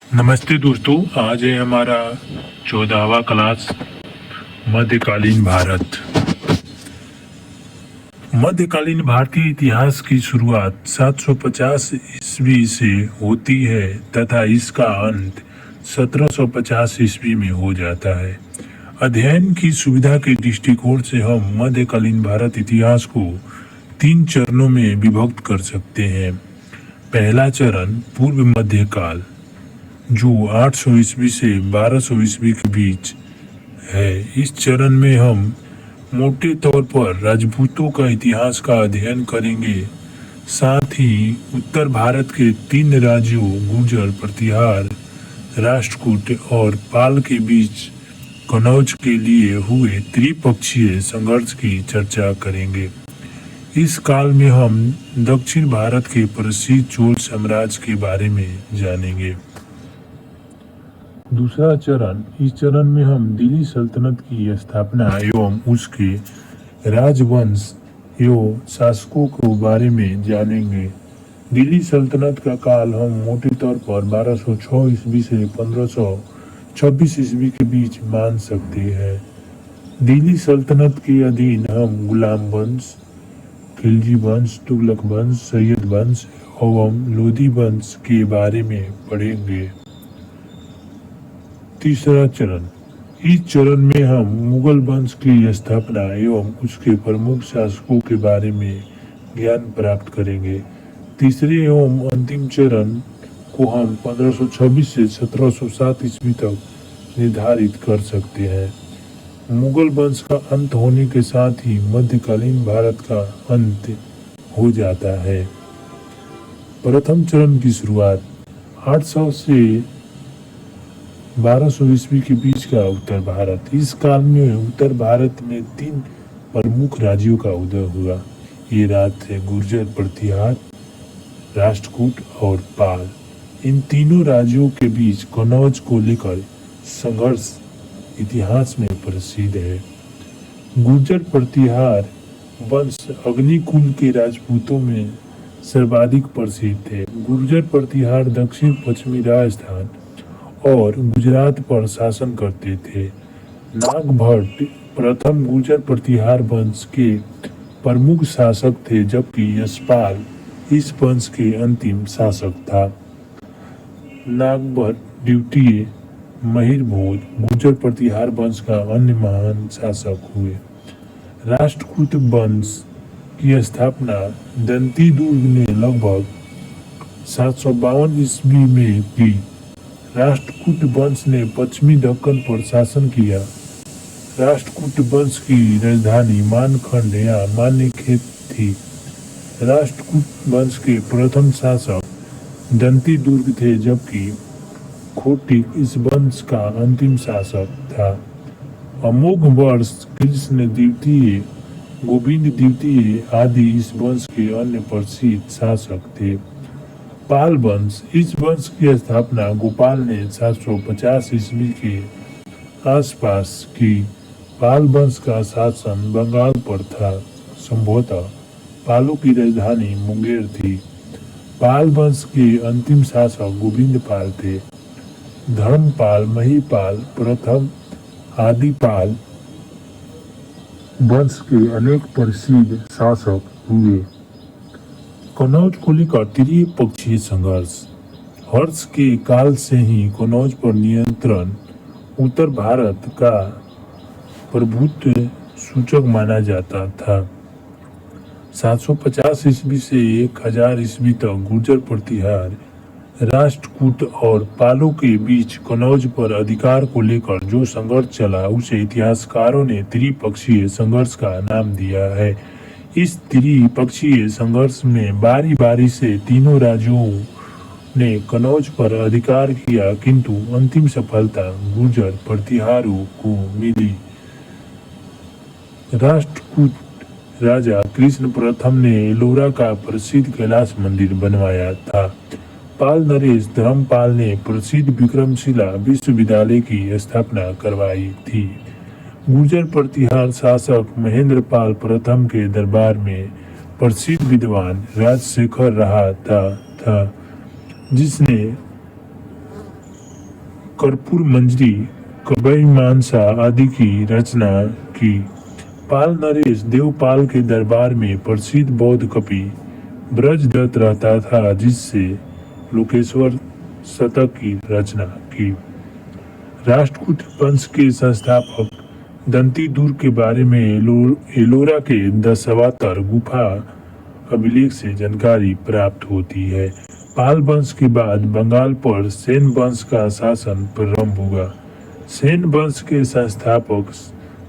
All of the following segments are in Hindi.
नमस्ते दोस्तों, आज है हमारा 14वां क्लास मध्यकालीन भारत। मध्यकालीन भारतीय इतिहास की शुरुआत 750 ईस्वी से होती है तथा इसका अंत 1750 ईस्वी में हो जाता है। अध्ययन की सुविधा के दृष्टिकोण से हम मध्यकालीन भारत इतिहास को 3 चरणों में विभक्त कर सकते हैं। पहला चरण पूर्व मध्यकाल, जो 800 ईस्वी से 1200 ईस्वी के बीच है। इस चरण में हम मोटे तौर पर राजपूतों का इतिहास का अध्ययन करेंगे, साथ ही उत्तर भारत के 3 राज्यों गुर्जर, प्रतिहार, राष्ट्रकूट और पाल के बीच कनौज के लिए हुए त्रिपक्षीय संघर्ष की चर्चा करेंगे। इस काल में हम दक्षिण भारत के प्रसिद्ध चोल साम्राज्य के बारे में जानेंगे। दूसरा चरण, इस चरण में हम दिल्ली सल्तनत की स्थापना एवं उसके राजवंश एवं शासकों के बारे में जानेंगे। दिल्ली सल्तनत का काल हम मोटे तौर पर 1206 ईस्वी से 1526 ईस्वी के बीच मान सकते हैं। दिल्ली सल्तनत के अधीन हम गुलाम वंश, खिलजी वंश, तुगलक वंश, सैयद वंश एवं लोधी वंश के बारे में पढ़ेंगे। तीसरा चरण, इस चरण में हम मुगल वंश की स्थापना एवं उसके प्रमुख शासकों के बारे में ज्ञान प्राप्त करेंगे। तीसरे एवं अंतिम चरण को हम 1526 से 1707 ईस्वी तक निर्धारित कर सकते हैं। मुगल वंश का अंत होने के साथ ही मध्यकालीन भारत का अंत हो जाता है। प्रथम चरण की शुरुआत 800 से 1200 ईस्वी के बीच का उत्तर भारत। इस काल में उत्तर भारत में 3 प्रमुख राज्यों का उदय हुआ। ये राज्य थे गुर्जर, प्रतिहार, राष्ट्रकूट और पाल। इन तीनों राज्यों के बीच कनौज को लेकर संघर्ष इतिहास में प्रसिद्ध है। गुर्जर प्रतिहार वंश अग्निकुल के राजपूतों में सर्वाधिक प्रसिद्ध थे। गुर्जर प्रतिहार दक्षिण पश्चिमी राजस्थान और गुजरात पर शासन करते थे। नागभट्ट प्रथम गुर्जर प्रतिहार वंश के प्रमुख शासक थे, जबकि यशपाल इस वंश के अंतिम शासक था। नागभट्ट द्वितीय महिर भोज गुर्जर प्रतिहार वंश का अन्य महान शासक हुए। राष्ट्रकूट वंश की स्थापना दंती दुर्ग ने लगभग 752 ईस्वी में की। राष्ट्रकूट वंश ने पश्चिमी दक्कन पर शासन किया। राष्ट्रकूट वंश की राजधानी मानखंड या मान्यखेत थी। राष्ट्रकूट वंश के प्रथम शासक दंती दुर्ग थे, जबकि खोटिक इस वंश का अंतिम शासक था। अमोघ वर्ष कृष्ण द्वितीय, गोविंद द्वितीय आदि इस वंश के अन्य प्रसिद्ध शासक थे। पाल वंश, इस वंश की स्थापना गोपाल ने 750 ईस्वी के आसपास की। पाल वंश का शासन बंगाल पर था। संभवतः पालों की राजधानी मुंगेर थी। पाल वंश के अंतिम शासक गोविंद पाल थे। धर्मपाल, महिपाल प्रथम आदि पाल वंश के अनेक प्रसिद्ध शासक हुए। कनौज को लेकर त्रिपक्षीय संघर्ष। हर्ष के काल से ही कनौज पर नियंत्रण उत्तर भारत का प्रभुत्व सूचक माना जाता था। 750 ईस्वी से 1000 ईस्वी तक गुर्जर प्रतिहार, राष्ट्रकूट और पालों के बीच कनौज पर अधिकार को लेकर जो संघर्ष चला, उसे इतिहासकारों ने त्रिपक्षीय संघर्ष का नाम दिया है। इस त्रिपक्षीय संघर्ष में बारी बारी से तीनों राज्यों ने कनौज पर अधिकार किया, किंतु अंतिम सफलता गुर्जर प्रतिहारों को मिली। राष्ट्रकूट राजा कृष्ण प्रथम ने एलोरा का प्रसिद्ध कैलाश मंदिर बनवाया था। पाल नरेश धर्मपाल ने प्रसिद्ध विक्रमशिला विश्वविद्यालय की स्थापना करवाई थी। गुर्जर प्रतिहार शासक महेंद्रपाल प्रथम के दरबार में प्रसिद्ध विद्वान राजशेखर रहा था, जिसने कर्पूर मंजरी, कबई मानसा आदि की रचना की। पाल नरेश देवपाल के दरबार में प्रसिद्ध बौद्ध कवि ब्रजदत्त रहता था, जिससे लोकेश्वर शतक की रचना की। राष्ट्रकूट वंश के संस्थापक दंतीदुर्ग के बारे में एलोरा के दशावतार गुफा अभिलेख से जानकारी प्राप्त होती है। पाल वंश के बाद बंगाल पर सेन वंश का शासन प्रारंभ हुआ। सेन वंश के संस्थापक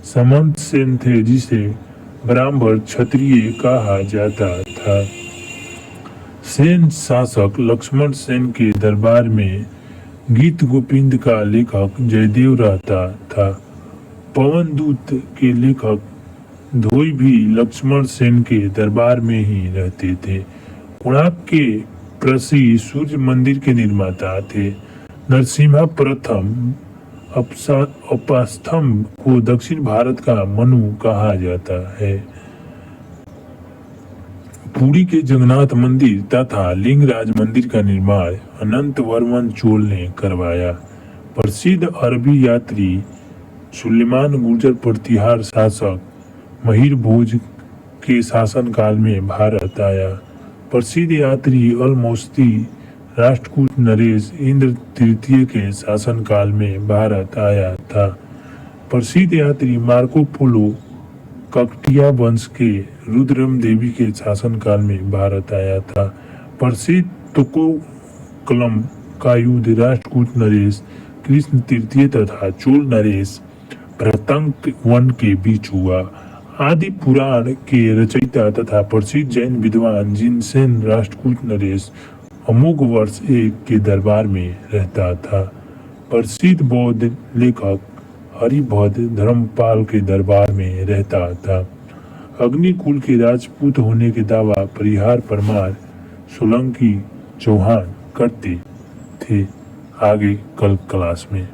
समंत सेन थे, जिसे ब्राह्मण क्षत्रिय कहा जाता था। सेन शासक लक्ष्मण सेन के दरबार में गीत गोविंद का लेखक जयदेव रहता था। पवन दूत के लेखक धोई भी लक्ष्मण सेन के दरबार में ही रहते थे। कोणार्क के प्रसिद्ध सूर्य मंदिर के निर्माता थे। नरसिम्हा प्रथम अपस्थम्भ को दक्षिण भारत का मनु कहा जाता है। पुरी के जगन्नाथ मंदिर तथा लिंगराज मंदिर का निर्माण अनंत वर्मन चोल ने करवाया। प्रसिद्ध अरबी यात्री सुलेमान गुर्जर प्रतिहार शासक महिर भोज के शासनकाल में भारत आया। प्रसिद्ध यात्री अलमोस्ती राष्ट्रकूट नरेश इंद्र तृतीय के शासनकाल में भारत आया था। प्रसिद्ध यात्री मार्को पोलो ककटिया वंश के रुद्रम देवी के शासनकाल में भारत आया था। प्रसिद्ध तुकोकलम का युद्ध राष्ट्रकूट नरेश कृष्ण तृतीय तथा चोल नरेश भृतंक वन के बीच हुआ। आदि पुराण के रचयिता तथा प्रसिद्ध जैन विद्वान जिनसेन राष्ट्रकूट नरेश अमोघ वर्ष 1 के दरबार में रहता था। प्रसिद्ध बौद्ध लेखक हरिभद्र धर्मपाल के दरबार में रहता था। अग्निकुल के राजपूत होने के दावा परिहार परमार सोलंकी चौहान करते थे। आगे कल क्लास में